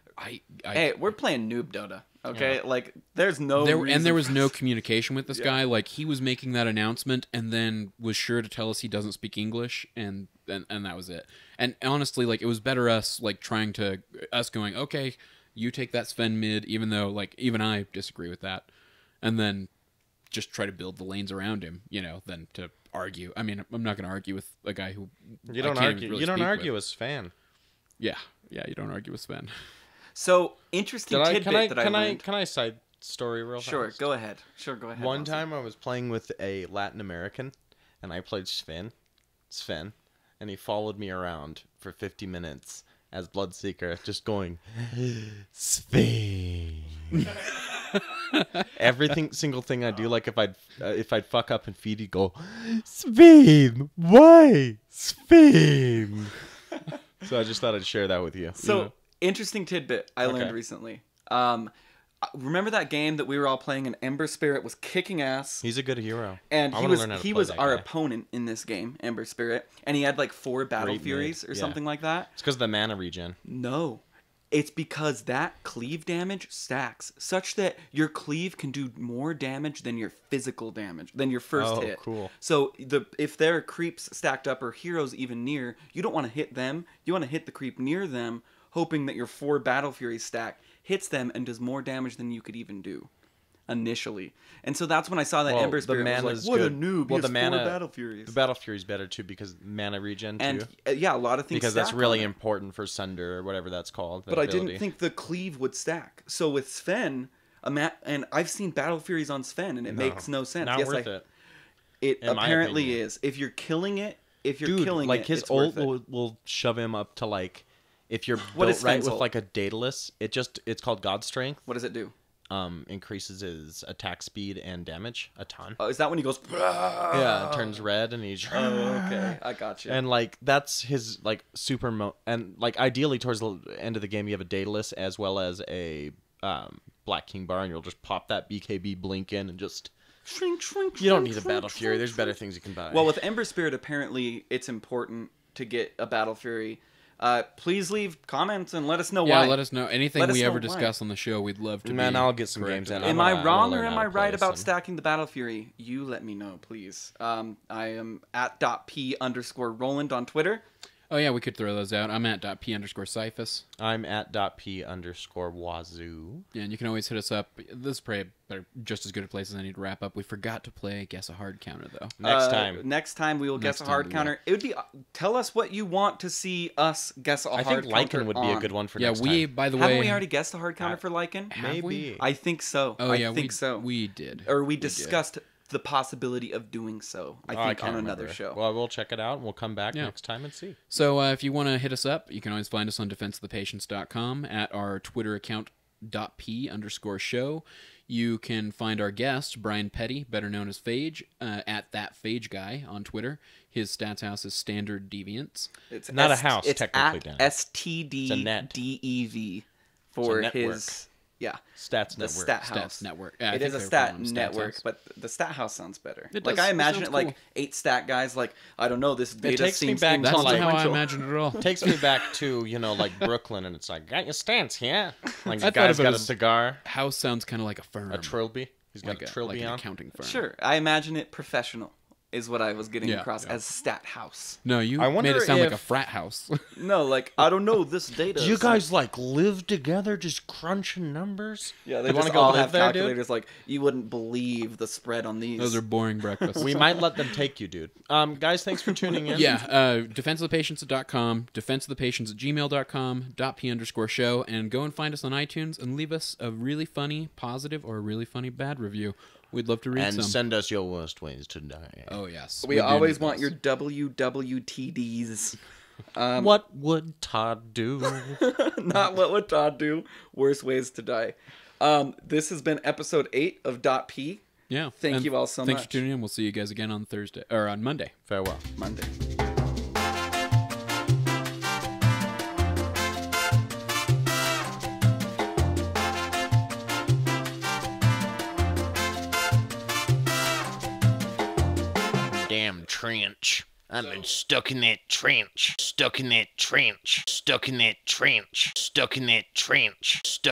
Hey, we're playing noob Dota, okay? Like, there's no there reason was for no us- communication with this guy. Like, he was making that announcement and then was sure to tell us he doesn't speak English, and that was it. And honestly, like, it was better us going, okay, you take that Sven mid, even though like even I disagree with that, and then just try to build the lanes around him, than to argue. I mean, I'm not going to argue with a guy who You don't argue. You don't argue as Sven. Yeah, you don't argue with Sven. So, interesting tidbit that I learned. Can I side story real Sure, fast? go ahead. Go ahead. One Monster. time I was playing with a Latin American, and I played Sven, and he followed me around for 50 minutes as Bloodseeker, just going, Sven. Single thing I do, like if I'd fuck up and feed, he'd go, Sven, why, Sven? So I just thought I'd share that with you. So, interesting tidbit I learned recently. Remember that game that we were all playing and Ember Spirit was kicking ass? He's a good hero. And I wanna learn how to he play was that our guy. opponent in this game, Ember Spirit, and he had like 4 Battle Great Furies mid, or yeah. something like that. It's because of the mana regen. No. It's because that cleave damage stacks such that your cleave can do more damage than your physical damage, than your first hit. Cool. So if there are creeps stacked up or heroes even near, you don't want to hit them. You want to hit the creep near them, hoping that your 4 Battle Furies stack hits them and does more damage than you could even do initially. And so that's when I saw that Ember Spirit was like, what a noob, he has 4 Battle Furies. The Battle Fury's better too because mana regen too. And yeah, a lot of things because that's stack really on it. important for Sunder or whatever that's called. But I didn't think the cleave would stack. So with Sven, and I've seen Battle Furies on Sven, and it makes no sense. Not worth it. It in my apparently opinion. is. If you're killing it, Dude, like his it's ult worth it. will shove him up to like if you're What built is right Fenzel? with like a Daedalus, it's called God Strength. What does it do? Increases his attack speed and damage a ton. Oh, is that when he goes? Yeah, it turns red and he's. Oh, okay, I got you. And like that's his like and like ideally towards the end of the game you have a Daedalus as well as a Black King Bar, and you'll just pop that BKB blink in and just Shrink. you don't need a Battle Fury. There's better things you can buy. Well, with Ember Spirit, apparently it's important to get a Battle Fury. Please leave comments and let us know why. Yeah, let us know. Anything Let us we know ever why. discuss on the show, we'd love to Man, be I'll get some corrected. games in. Am I wrong or am I right about that? stacking the Battle Fury? You let me know, please. I am at .p_Roland on Twitter. Oh, yeah, we could throw those out. I'm at .p_Cyphus. I'm at .p_Wazoo. Yeah, and you can always hit us up. This is probably just as good a place as any to wrap up. We forgot to play Guess a Hard Counter, though. Next time we will guess a hard we counter. It would be tell us what you want to see us guess a I hard think counter Lycan would be a good one for Yeah, next we, time. by the Haven't way... we already guessed a hard counter for Lycan? Have we? I think so. Oh, yeah, I think so. We did. Or we did. discussed the possibility of doing so. I think can't on another remember. show. Well, we'll check it out and we'll come back Yeah. next time and see. So if you want to hit us up, you can always find us on defenseofthepatients.com, at our Twitter account, .p_show. You can find our guest, Brian Peddie, better known as Phage, at that Phage guy on Twitter. His stats house is Standard Deviants. It's Not a house, it's technically, at Dan. STDDEV for It's a network. his Stats the network. stat house. Stats Network. Yeah, I It think is a they're stat calling them Stats network, House. but the stat house sounds better. It Like does. I It imagine sounds it like cool. 8 stat guys. Like I don't know, this data takes me seems back to, That's not how I inconsequential. imagined it at all. Takes me back to, like Brooklyn, and it's like, got your stance, yeah? Like, I the thought guy's of it got a as- cigar, House sounds kind of like a firm. a trilby. He's got like a trilby an on. accounting firm. Sure, I imagine it professional is what I was getting Yeah, across yeah. as stat house. No, you I wonder made it sound like a if- frat house. No, like I don't know, this data. Do you is- guys, like, live together just crunching numbers? Yeah, they You just wanna go all live have there, dude? calculators. Like you wouldn't believe the spread on these. Those are boring breakfasts. We might let them take you, dude. Guys, thanks for tuning in. Yeah, defenseofthepatients.com, defenseofthepatients@gmail.com, .p_show, and go and find us on iTunes and leave us a really funny positive or a really funny bad review. We'd love to read And some. send us your worst ways to die. Oh, yes. we do always need want those. your WWTDs. What would Todd do? Not what would Todd do. Worst ways to die. This has been episode 8 of .p. Yeah. Thank and you all so Thanks much. for tuning in. We'll see you guys again on Thursday, or on Monday. Farewell. Monday. Damn trench. I've been stuck in that trench. Stuck in that trench. Stuck in that trench. Stuck in that trench. Stuck.